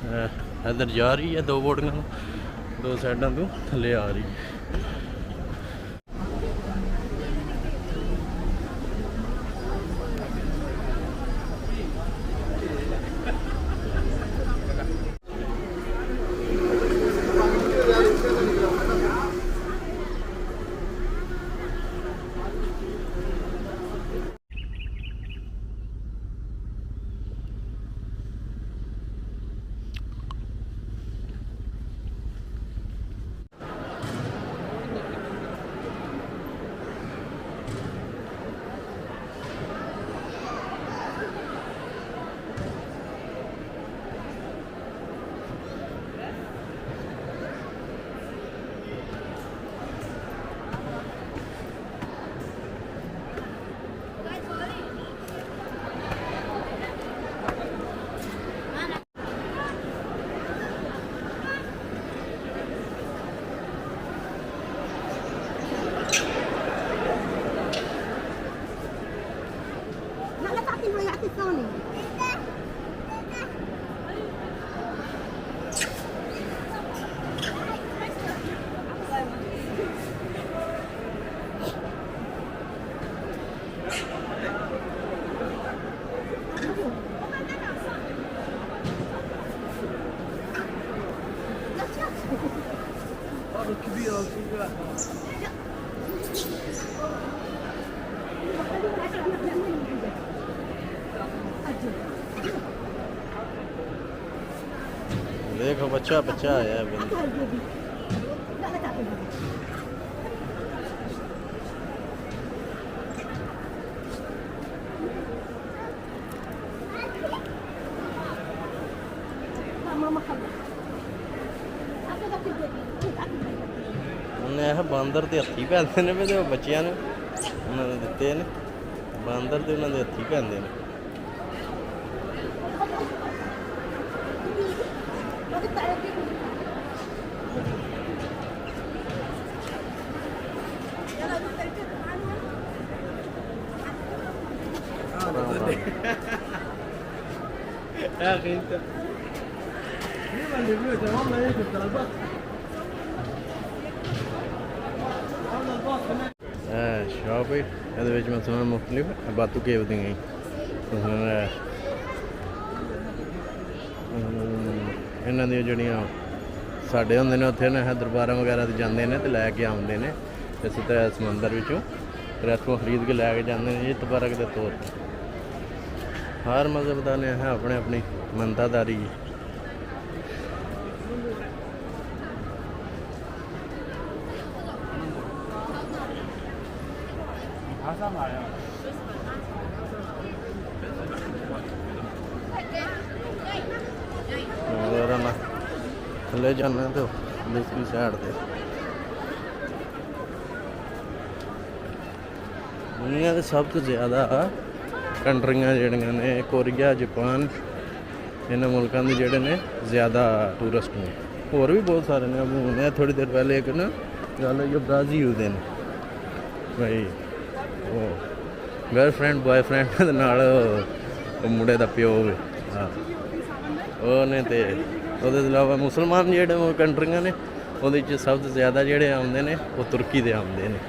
इधर जा रही है, 2 बोटियां 2 साइडों तो थले आ रही। देखो बच्चा बच्चा आया है। बांदर तो हथी पैंदे ने भी बच्चों ने उन्होंने दिते ने बांदर तो उन्होंने हथी पैंदे ने। शॉप है ये मैं सुना मुख्तलिफ बातू केव दी इन्हों दी जड़ियाँ साढ़े होंगे ने उत्थे दरबार वगैरह जाते हैं तो लैके आते हैं इस तरह समंदर विचों फिर इतों खरीद के लैके जाते हैं जी तबारक के तौर पर। हर मजहब का ने है अपने अपनी मनतादारी। थले जाना तो दूसरी साइड से दुनिया के सब तो ज़्यादा कंट्रियां जड़ियां ने कोरिया जापान इन्होंने मुल्कों के जोड़े ने ज़्यादा टूरिस्ट ने होर भी बहुत सारे ने। मैं थोड़ी देर पहले एक ना गल हुई ब्राज़ील दे भाई वो गर्लफ्रेंड बॉयफ्रेंड नाल मुंडे का प्यो हाँ उन्हें तो वो अलावा मुसलमान जोड़े कंट्रियां ने वो सब तो ज़्यादा जोड़े आते हैं वो तुर्की के आते हैं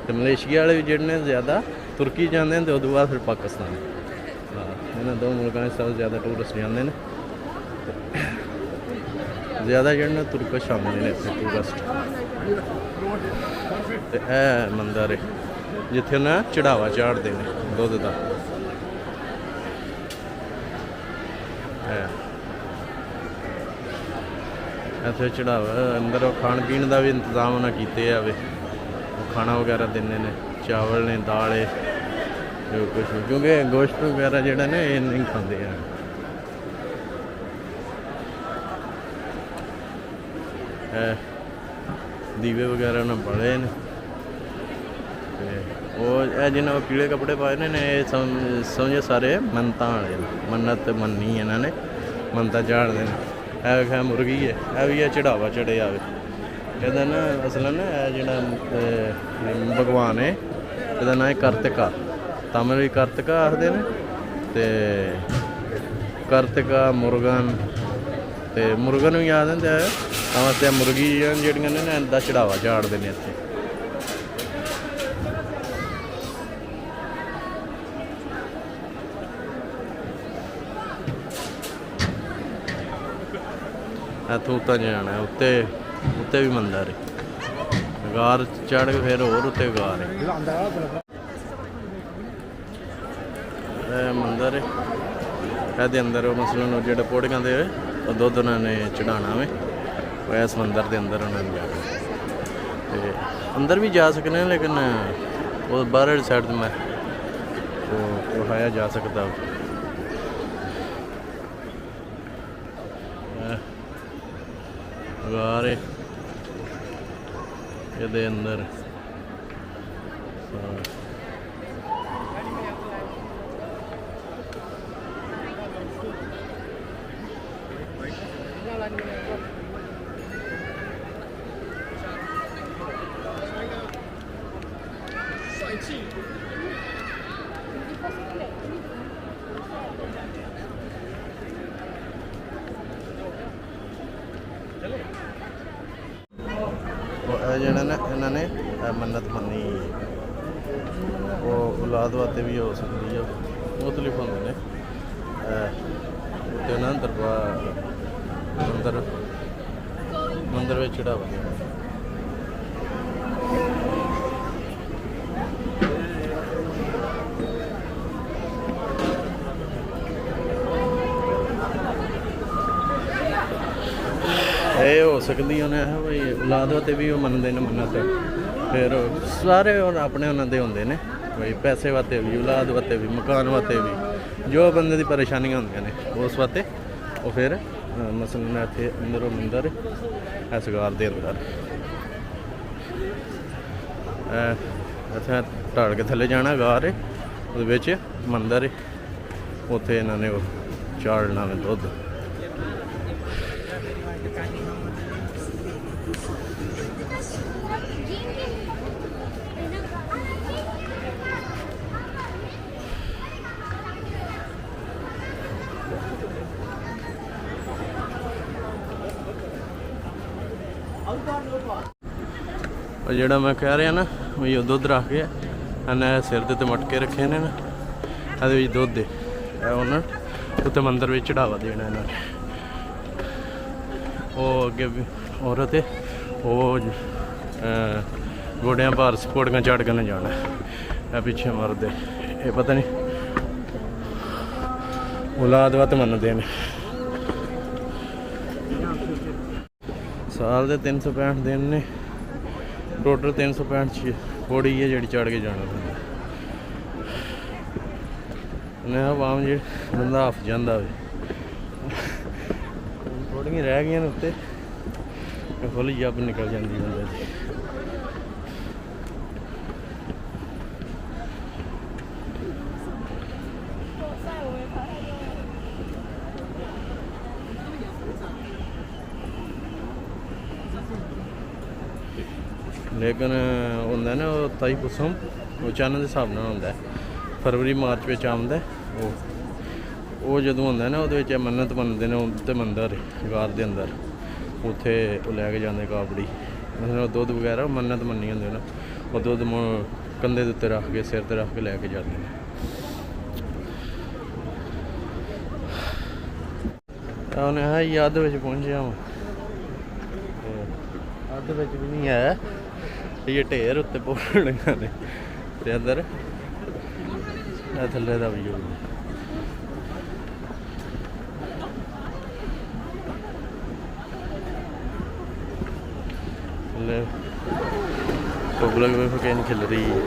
तो मलेशिया वाले भी जोड़े ज़्यादा तुर्की जाते हैं तो उस बाद फिर पाकिस्तान। हाँ इन्होंने 2 मुल्कों सब ज़्यादा टूरिस्ट जाते हैं ज़्यादा जोड़े तुर्कश आते हैं इतने टूरिस्ट। तो यह मंदिर है जिथे ना चढ़ावा चाढ़ते हैं दुध का। इतने चढ़ावा अंदर खाण पीण का भी इंतजाम ना किए जाए खाना वगैरह देने ने चावल ने दाल है जो कुछ क्योंकि गोश्त वगैरह जोड़ा ने ये नहीं खाते हैं। दीवे वगैरह ना बड़े ने वो जिन्हें पीले कपड़े पाए ने समझे सारे मनता वाले मन्नत मन्नी इन्होंने मनता चाढ़ते हैं। है मुर्गी है भी है चढ़ावा चढ़े जाए ਇਹਦਾ ਨਾ ਅਸਲ ਨਾ ਜਿਹੜਾ ਭਗਵਾਨ ਹੈ ਇਹਦਾ ਨਾਂ ਹੈ ਕਰਤਿਕਾ ਤਮਿਲ ਵੀ ਕਰਤਿਕਾ ਆਖਦੇ ਨੇ ਤੇ ਕਰਤਿਕਾ ਮੁਰਗਨ ਤੇ ਮੁਰਗਨ ਵੀ ਆ ਜਾਂਦੇ ਆ ਤਾਂ ਵਾਸਤੇ ਮੁਰਗੀ ਜਿਹੜੀਆਂ ਨੇ ਨਾ ਇਹਦਾ ਚੜਾਵਾ ਝਾੜਦੇ ਨੇ ਇੱਥੇ। ਇੱਥੋਂ ਉੱਤਾਂ ਜਾਣਾ ਉੱਤੇ ਉੱਤੇ ਵੀ ਮੰਦਰ ਹੈ ਗਾਰ ਚੜ੍ਹ ਕੇ ਫਿਰ ਹੋਰ ਉੱਤੇ ਗਾਰ ਹੈ। ਇਹ ਮੰਦਰ ਹੈ ਇਹਦੇ ਅੰਦਰ ਮਸਲਨ ਜਿਹੜੇ ਪੌੜੀਆਂ ਦੇ ਉਹ ਦੁੱਧ ਉਹਨਾਂ ਨੇ ਚੜਾਉਣਾ ਵੇ ਉਹ ਇਸ ਮੰਦਰ ਦੇ ਅੰਦਰ ਉਹਨਾਂ ਨੇ ਜਾਣਾ ਤੇ ਅੰਦਰ ਵੀ ਜਾ ਸਕਦੇ ਹਾਂ ਲੇਕਿਨ ਉਹ ਬਾਹਰ ਵਾਲੀ ਸਾਈਡ ਤੋਂ ਮੈਂ ਉਹ ਵਿਖਾਇਆ ਜਾ ਸਕਦਾ। ਗਾਰ ਹੈ ਇਹਦੇ ਅੰਦਰ ਜਿਹੜਾ ਨਾ ਇਹਨਾਂ ਨੇ ਮੰਨਤ ਮੰਨੀ ਉਹ ਔਲਾਦ ਵਾਸਤੇ ਵੀ ਹੋ ਸਕਦੀ ਆ ਮੁਖਤਲਿਫ ਹੁੰਦੇ ਨੇ ਤੇ ਉਹਨਾਂ ਦਰਬਾਰ ਮੰਦਰ ਵਿੱਚ ਚੜਾਵਾ ਇਹ ਹੋ ਸਕਦੀ ਉਹਨੇ ਬਈ ਔਲਾਦ ਵਾਸਤੇ ਵੀ ਉਹ ਮੰਨਦੇ ਨੇ ਮੰਨਤ ਫਿਰ ਸਾਰੇ ਆਪਣੇ ਉਹਨਾਂ ਦੇ ਹੁੰਦੇ ਨੇ ਬਈ ਪੈਸੇ ਵਾਸਤੇ ਵੀ ਔਲਾਦ ਵਾਸਤੇ ਵੀ ਮਕਾਨ ਵਾਸਤੇ ਵੀ ਜੋ ਬੰਦੇ ਦੀ ਪਰੇਸ਼ਾਨੀਆਂ ਹੁੰਦੀਆਂ ਨੇ ਉਸ ਵਾਸਤੇ ਉਹ ਫਿਰ ਮਸਲਨ ਇੱਥੇ ਅੰਦਰੋਂ ਮੰਦਰ ਇਸ ਗਾਰ ਦੇ ਅੰਦਰ ਇੱਥੇ ਢਾਲ ਕੇ ਥੱਲੇ ਜਾਣਾ ਗਾਰ ਹੈ ਉਹਦੇ ਵਿੱਚ ਮੰਦਰ ਹੈ ਉੱਥੇ ਇਹਨਾਂ ਨੇ ਉਹ ਚਾੜਨਾ ਵੇ ਦੁੱਧ। ਉਹ ਜਿਹੜਾ ਮੈਂ ਕਹਿ ਰਿਹਾ ਨਾ ਵੀ ਉਹ ਦੁੱਧ ਰੱਖ ਕੇ ਇਹਨੇ ਸਿਰ ਦੇ ਉੱਤੇ ਮਟਕੇ ਰੱਖੇ ਨੇ ਨਾ ਇਹਦੇ ਵਿੱਚ ਦੁੱਧ ਦੇ ਇਹ ਉਹਨਾਂ ਉੱਤੇ ਮੰਦਰ ਵਿੱਚ ਚੜਾਵਾ ਦੇਣਾ ਇਹਨਾਂ ਨੇ। ਉਹ ਅੱਗੇ ਔਰਤ ਹੈ ਉਹ ਗੋਡਿਆਂ ਭਾਰ ਪੌੜੀਆਂ ਚੜ੍ਹ ਕੇ ਨਾ ਜਾਣਾ ਇਹ ਪਿੱਛੇ ਮਰਦੇ ਇਹ ਪਤਾ ਨਹੀਂ ਔਲਾਦ ਵਾਸਤੇ ਮੰਨਦੇ ਨੇ। ਸਾਲ ਦੇ 365 ਦਿਨ ਨੇ ਟੋਟਲ 365 ਪੌੜੀ ਹੈ ਜਿਹੜੀ ਚੜ੍ਹ ਕੇ ਜਾਣਾ ਪੈਂਦਾ ਨਾ ਆਵਾਮ ਜੇ ਬੰਦਾ ਹੱਫ ਜਾਂਦਾ ਵੇ ਪੌੜੀਆਂ ਰਹਿ ਗਈਆਂ ਨੇ ਉੱਤੇ ਖੁੱਲ੍ਹ ਜੱਬ ਨਿਕਲ ਜਾਂਦੀ ਬੰਦੇ ਦੀ। ਲੇਕਿਨ ਹੁੰਦਾ ਨਾ ਉਹ ਤਾਈ ਪੁਸਮ ਉਹ ਚੰਨ ਦੇ ਹਿਸਾਬ ਨਾਲ ਹੁੰਦਾ ਫਰਵਰੀ ਮਾਰਚ ਵਿੱਚ ਆਉਂਦਾ ਉਹ ਜਦੋਂ ਹੁੰਦਾ ਨਾ ਉਹਦੇ ਵਿੱਚ ਮੰਨਤ ਮੰਨਦੇ ਨੇ ਉੱਤੇ ਮੰਦਰ ਗਾਰ ਦੇ ਅੰਦਰ ਉੱਥੇ ਉਹ ਲੈ ਕੇ ਜਾਂਦੇ ਕਾਬੜੀ ਮਤਲਬ ਦੁੱਧ ਵਗੈਰਾ ਮੰਨਤ ਮੰਨੀ ਹੁੰਦੇ ਨਾ ਉਹ ਦੁੱਧ ਕੰਧੇ ਦੇ ਉੱਤੇ ਰੱਖ ਕੇ ਸਿਰ 'ਤੇ ਰੱਖ ਕੇ ਲੈ ਕੇ ਜਾਂਦੇ ਨੇ। ਉਹਨੇ ਯਾਦ ਵਿੱਚ ਪਹੁੰਚਿਆ ਵਾਂ ਅੱਧ ਵਿੱਚ ਵੀ ਨਹੀਂ ਆਇਆ ਇਹ ਢੇਰ ਉੱਤੇ ਪੌੜੀਆਂ ਨੇ ਤੇ ਅੰਦਰ ਇਹ ਥੱਲੇ ਦਾ ਵੀ ਥੱਲੇ ਪਬਲਿਕ ਵੀ ਫਕੈਨ ਖਿਲ ਰਹੀ ਹੈ।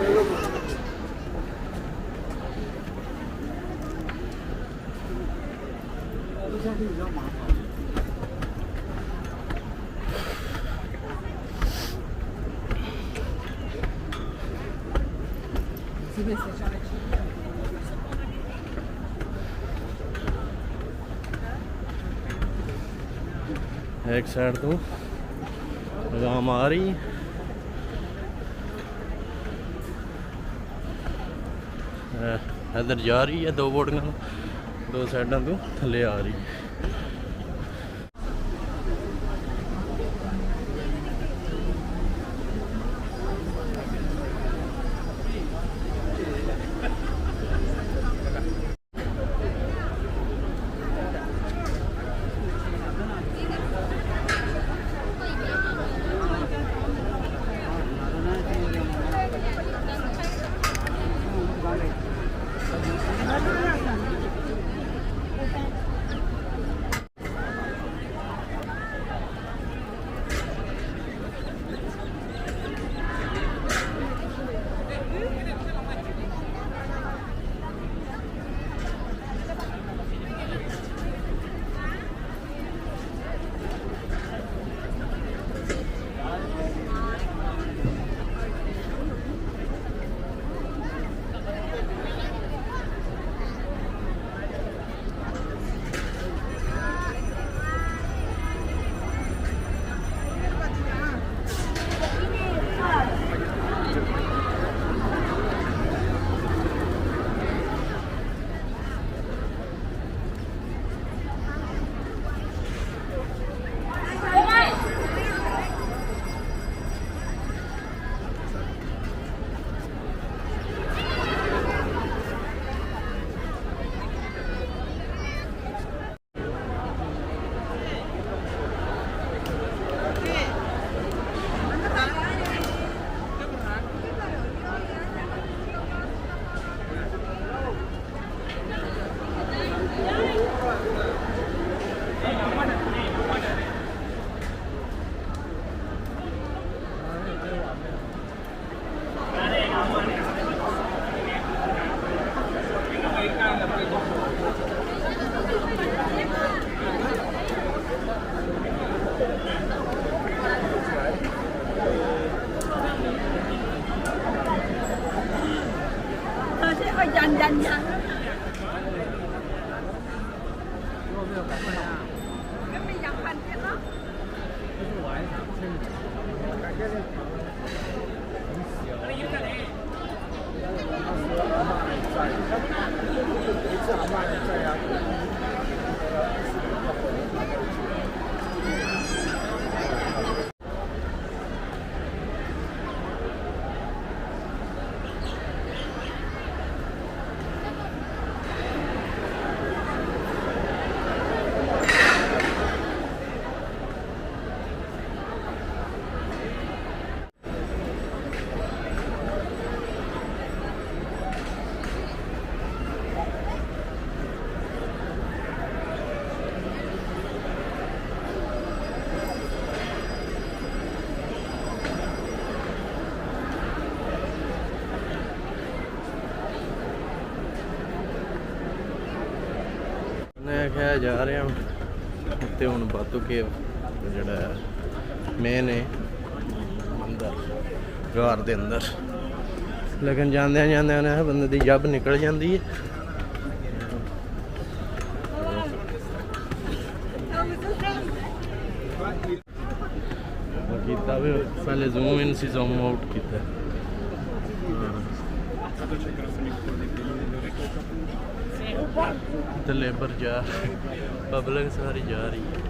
एक साइड तो गांव आ रही इधर जा रही है दो बोटियां दो साइडों तो थले आ रही ਮੈਂ ਕਿਹਾ ਜਾ ਰਿਹਾ ਤੇ ਹੁਣ ਬਾਤੂ ਕੇ ਜਿਹੜਾ ਮੇਨ ਹੈ ਅੰਦਰ ਘਰ ਦੇ ਅੰਦਰ, ਲੇਕਿਨ ਜਾਂਦਿਆਂ ਜਾਂਦਿਆਂ ਨਾ ਬੰਦੇ ਦੀ ਜੱਬ ਨਿਕਲ ਜਾਂਦੀ ਹੈ। ਕੀਤਾ ਵੀ ਪਹਿਲੇ ਜ਼ੂਮ ਇਨ ਸੀ ਜ਼ੂਮ ਆਊਟ ਕੀਤਾ। ਤੇ ਲੇਬਰ ਜਾ ਪਬਲਿਕ ਸਾਰੀ ਜਾ ਰਹੀ ਹੈ।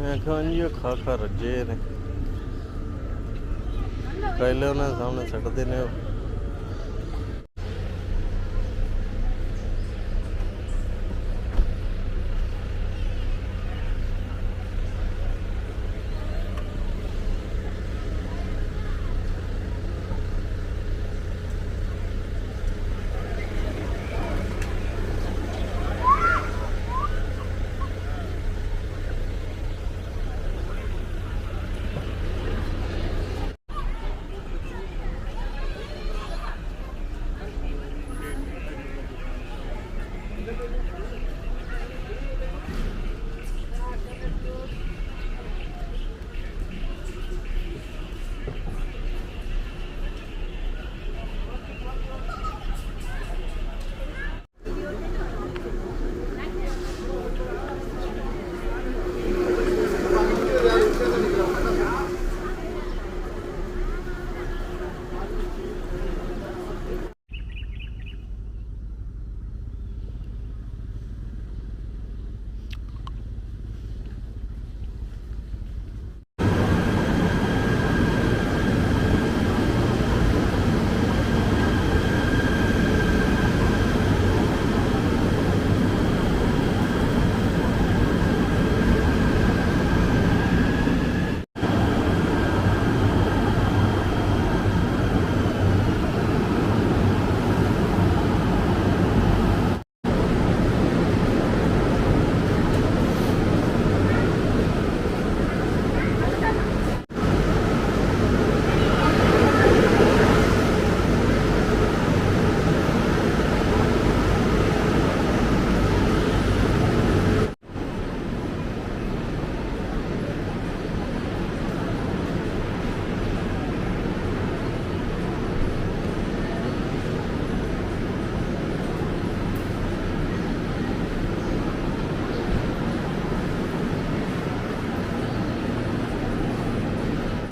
ਮੈਂ ਕਿਹਾ ਜੀ ਖਾ ਖਾ ਰੱਜੇ ਨੇ, ਪਹਿਲੇ ਉਹਨਾਂ ਦੇ ਸਾਹਮਣੇ ਛੱਡਦੇ ਨੇ।